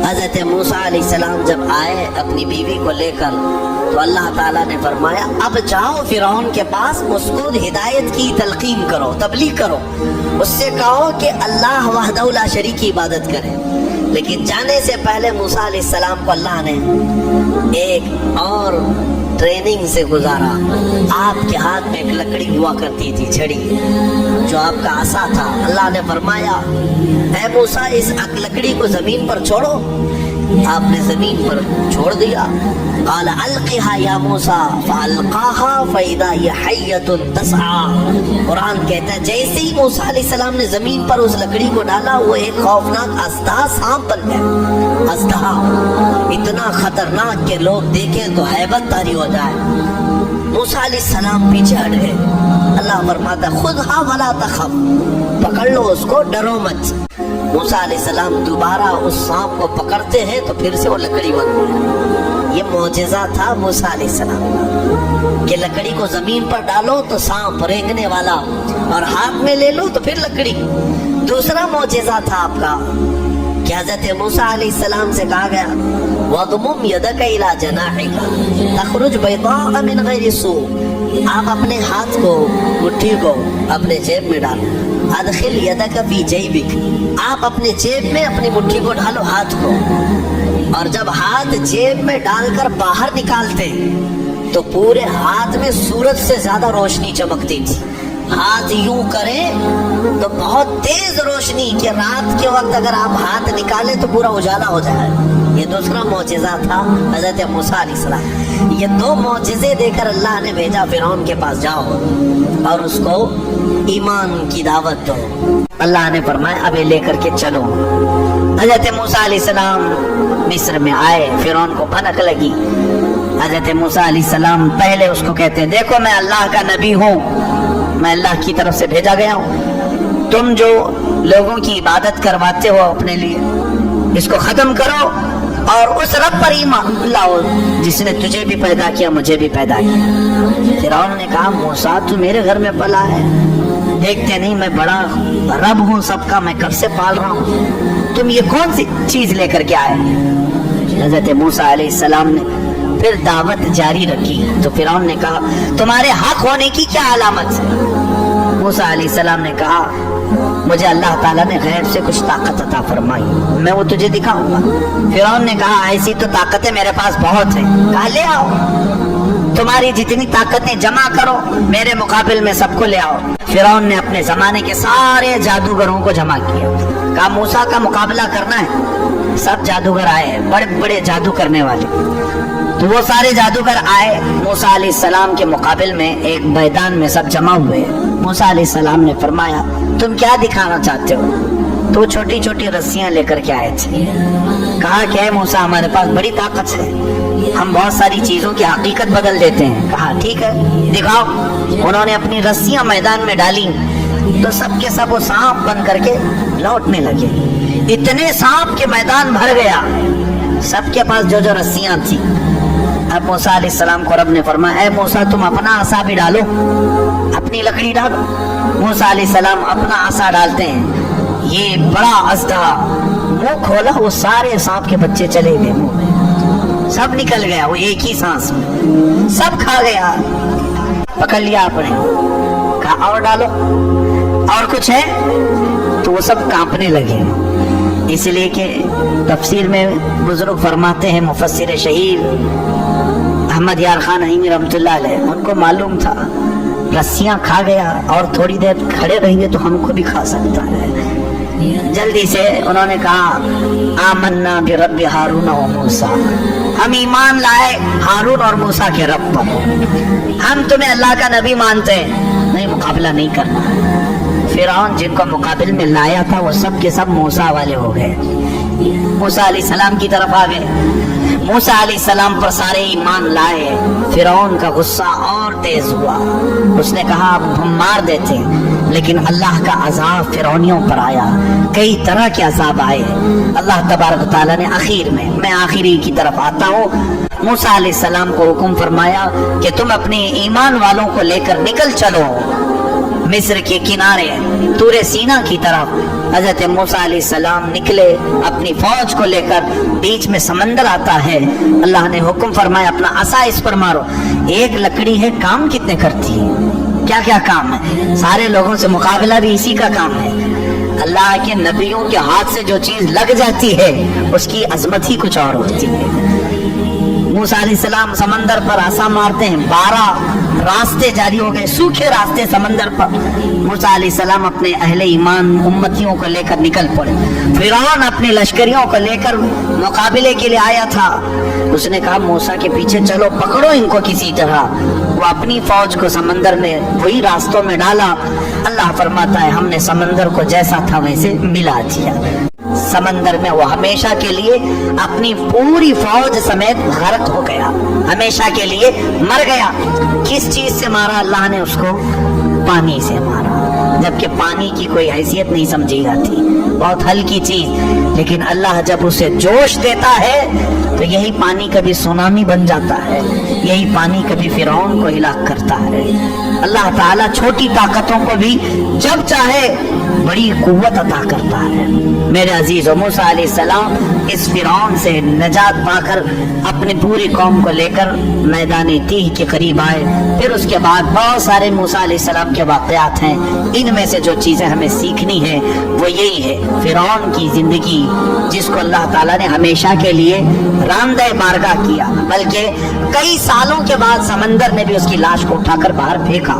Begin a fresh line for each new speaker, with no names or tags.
حضرت موسیٰ علیہ السلام جب آئے اپنی بیوی کو لے کر تو اللہ تعالیٰ نے فرمایا اب جاؤ فرعون کے پاس، اس کو ہدایت کی تلقین کرو، تبلیغ کرو، اس سے کہو کہ اللہ وحدہ لا شریک کی عبادت کرے۔ لیکن جانے سے پہلے موسیٰ علیہ السلام کو اللہ نے ایک اور ٹریننگ سے گزارا۔ آپ کے ہاتھ میں ایک لکڑی ہوا کرتی تھی، چھڑی، جو آپ کا عصا تھا۔ اللہ نے فرمایا اے موسیٰ اس لکڑی کو زمین پر چھوڑو۔ آپ نے زمین پر چھوڑ دیا۔ قال القها یا موسیٰ فالقاها فاذا هي حیۃ تسعى۔ قرآن کہتا ہے جیسے ہی موسیٰ علیہ السلام نے زمین پر اس لکڑی کو ڈالا، وہ ایک خوفناک اژدہا سانپ بن گیا۔ اژدہا اتنا خطرناک کہ لوگ دیکھیں تو ہیبت طاری ہو جائے۔ موسیٰ علیہ السلام پیچھے ہٹ گئے۔ اللہ فرماتا خذھا ولا تخف، پکڑ لو اس کو، ڈرو مت۔ موسیٰ علیہ السلام دوبارہ اس سانپ کو پکڑتے ہیں تو پھر سے وہ لکڑی بن گئی۔ یہ معجزہ تھا موسیٰ علیہ السلام کہ لکڑی کو زمین پر ڈالو تو سانپ رینگنے والا، اور ہاتھ میں لے لو تو پھر لکڑی۔ دوسرا معجزہ تھا آپ کا کہ حضرت موسیٰ علیہ السلام سے کہا گیا وَضْمُمْ يَدَكَ إِلَى جَنَاحِكَ تَخْرُجْ بَيْضَاءَ مِنْ غَيْرِ سُوءٍ۔ آپ اپنے ہاتھ کو، مٹھی کو اپنے جیب میں ڈالو۔ ادخل یدک فی جیبک، آپ اپنے جیب میں اپنی مٹھی کو ڈالو، ہاتھ کو، اور جب ہاتھ جیب میں ڈال کر باہر نکالتے تو پورے ہاتھ میں سورج سے زیادہ روشنی چمکتی تھی۔ ہاتھ یوں کریں تو بہت تیز روشنی کہ رات کے وقت اگر آپ ہاتھ نکالیں تو پورا اجالا ہو جائے۔ یہ دوسرا معجزہ تھا حضرت موسیٰ علیہ السلام۔ یہ دو معجزے دے کر اللہ نے بھیجا فرعون کے پاس، جاؤ اور اس کو ایمان کی دعوت دو۔ اللہ نے فرمایا اب لے کر کے چلو۔ حضرت موسیٰ علیہ السلام مصر میں آئے، فرعون کو بھنک لگی۔ حضرت موسیٰ علیہ السلام پہلے اس کو کہتے ہیں دیکھو میں اللہ کا نبی ہوں، میں اللہ کی طرف سے بھیجا گیا ہوں، تم جو لوگوں کی عبادت کرواتے ہو اپنے لیے اس کو ختم کرو اور اس رب پر ایمان لاؤ جس نے تجھے بھی پیدا کیا مجھے بھی پیدا کیا۔ فرعون نے کہا موسیٰ تو میرے گھر میں پلا ہے، دیکھتے نہیں میں بڑا رب ہوں سب کا، میں کب سے پال رہا ہوں، تم یہ کون سی چیز لے کر کے آئے؟ حضرت موسیٰ علیہ السلام نے پھر دعوت جاری رکھی تو فرعون نے کہا تمہارے حق ہونے کی کیا علامت ہے؟ موسیٰ علیہ السلام نے کہا مجھے اللہ تعالیٰ نے غیب سے کچھ طاقت عطا فرمائی، میں وہ تجھے دکھاؤں گا۔ فرعون نے کہا ایسی تو طاقتیں میرے پاس بہت ہیں، کہا لے آؤ، تمہاری جتنی طاقتیں جمع کرو میرے مقابل میں سب کو لے آؤ۔ فرعون نے اپنے زمانے کے سارے جادوگروں کو جمع کیا، کہا موسیٰ کا مقابلہ کرنا ہے۔ سب جادوگر آئے، بڑے بڑے جادو کرنے والے، تو وہ سارے جادوگر آئے موسیٰ علیہ السلام کے مقابل میں ایک میدان میں سب جمع ہوئے۔ موسیٰ علیہ السلام نے فرمایا تم کیا دکھانا چاہتے ہو؟ تو چھوٹی چھوٹی رسیاں لے کر کے آئے تھے۔ کہا کہ اے موسیٰ ہمارے پاس بڑی طاقت ہے، ہم بہت ساری چیزوں کی حقیقت بدل دیتے ہیں۔ کہا ٹھیک ہے دکھاؤ۔ انہوں نے اپنی رسیاں میدان میں ڈالی تو سب کے سب وہ سانپ بن کر کے لوٹنے لگے۔ اتنے سانپ کے میدان بھر گیا، سب کے پاس جو جو رسیاں تھی۔ اب موسیٰ علیہ السلام کو رب نے فرمایا اے موسیٰ تم اپنا عصا بھی ڈالو، اپنی لکڑی ڈالو۔ موسیٰ علیہ السلام اپنا عصا ڈالتے ہیں، یہ بڑا اژدہا منہ کھولا، وہ سارے سانپ کے بچے چلے گئے منہ میں، سب نکل گیا، وہ ایک ہی سانس میں سب کھا گیا۔ پکڑ لیا آپ نے، کہا اور ڈالو، اور کچھ ہے؟ تو وہ سب کانپنے لگے۔ اس لیے کہ تفسیر میں بزرگ فرماتے ہیں مفسر شہیر احمد یار خان حیمی رحمۃ اللہ علیہ، ان کو معلوم تھا رسیاں کھا گیا اور تھوڑی دیر کھڑے رہیں گے تو ہم کو بھی کھا سکتا ہے۔ جلدی سے انہوں نے کہا آمنا برب ہارون و موسیٰ، ہم ایمان لائے ہارون اور موسیٰ کے رب پر، ہم تمہیں اللہ کا نبی مانتے ہیں، نہیں مقابلہ نہیں کرنا۔ فرعون جن کو مقابل میں لایا تھا وہ سب کے سب موسیٰ والے ہو گئے، موسیٰ علیہ السلام کی طرف آ گئے۔ موسیٰ علیہ السلام پر سارے ایمان لائے۔ فرعون کا غصہ اور تیز ہوا، اس نے کہا اب ہم مار دیتے، لیکن اللہ کا عذاب فرعونیوں پر آیا، کئی طرح کے عذاب آئے۔ اللہ تبارک تعالیٰ نے آخر میں آخری کی طرف آتا ہوں، موسیٰ علیہ السلام کو حکم فرمایا کہ تم اپنے ایمان والوں کو لے کر نکل چلو، مصر کے کنارے طور سینا کی طرف حضرت موسیٰ علیہ السلام نکلے اپنی فوج کو لے کر. بیچ میں سمندر آتا ہے. اللہ نے حکم فرمایا اپنا عصا اس پر مارو. ایک لکڑی ہے، کام کتنے کرتی ہے، کیا کیا کام ہے، سارے لوگوں سے مقابلہ بھی اسی کا کام ہے. اللہ کے نبیوں کے ہاتھ سے جو چیز لگ جاتی ہے اس کی عظمت ہی کچھ اور ہوتی ہے. موسیٰ علیہ السلام سمندر پر عصا مارتے ہیں، 12 راستے جاری ہو گئے، سوکھے راستے سمندر پر. موسیٰ علیہ السلام اپنے اہل ایمان امتیوں کو لے کر نکل پڑے. فرعون اپنے لشکریوں کو لے کر مقابلے کے لیے آیا تھا. اس نے کہا موسیٰ کے پیچھے چلو، پکڑو ان کو کسی طرح. وہ اپنی فوج کو سمندر میں وہی راستوں میں ڈالا. اللہ فرماتا ہے ہم نے سمندر کو جیسا تھا ویسے ملا دیا. سمندر میں وہ ہمیشہ کے لیے اپنی پوری فوج سمیت غرق ہو گیا، ہمیشہ کے لیے مر گیا. کس چیز سے مارا اللہ نے اس کو؟ پانی سے مارا، جبکہ پانی کی کوئی حیثیت نہیں سمجھی جاتی، بہت ہلکی چیز. لیکن اللہ جب اسے جوش دیتا ہے تو یہی پانی کبھی سونامی بن جاتا ہے، یہی پانی کبھی فرعون کو ہلاک کرتا ہے. اللہ تعالیٰ چھوٹی طاقتوں کو بھی جب چاہے بڑی قوت عطا کرتا ہے. میرے عزیزو، موسیٰ علیہ السلام اس فرعون سے نجات پا کر اپنی پوری قوم کو لے کر میدان تیہ کے قریب آئے. پھر اس کے بعد بہت سارے موسیٰ علیہ السلام کے واقعات ہیں. ان میں سے جو چیزیں ہمیں سیکھنی ہے وہ یہی ہے، فرعون کی زندگی جس کو اللہ تعالیٰ نے ہمیشہ کے لیے راندہ بارگاہ کیا، بلکہ کئی سالوں کے بعد سمندر نے بھی اس کی لاش کو اٹھا کر باہر پھینکا.